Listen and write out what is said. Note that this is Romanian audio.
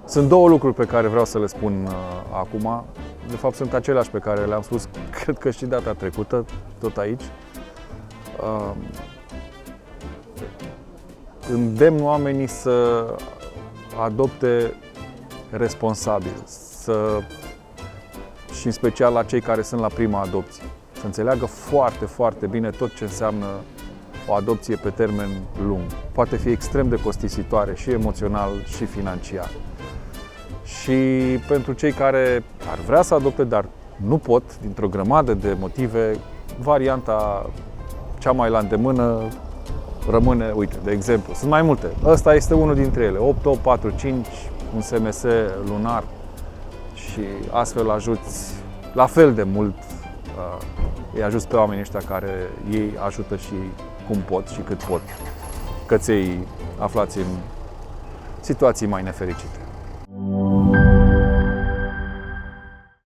Sunt două lucruri pe care vreau să le spun acum. De fapt, sunt aceleași pe care le-am spus, cred că și data trecută, tot aici. Îndemn oamenii să adopte responsabil, și în special la cei care sunt la prima adopție. Să înțeleagă foarte, foarte bine tot ce înseamnă o adopție pe termen lung. Poate fi extrem de costisitoare și emoțional și financiar. Și pentru cei care ar vrea să adopte, dar nu pot, dintr-o grămadă de motive, varianta cea mai la îndemână rămâne, uite, de exemplu, sunt mai multe. Ăsta este unul dintre ele, 8845, un SMS lunar și astfel ajuți la fel de mult, îi ajuți pe oamenii ăștia care ei ajută și cum pot și cât pot, căței aflați în situații mai nefericite.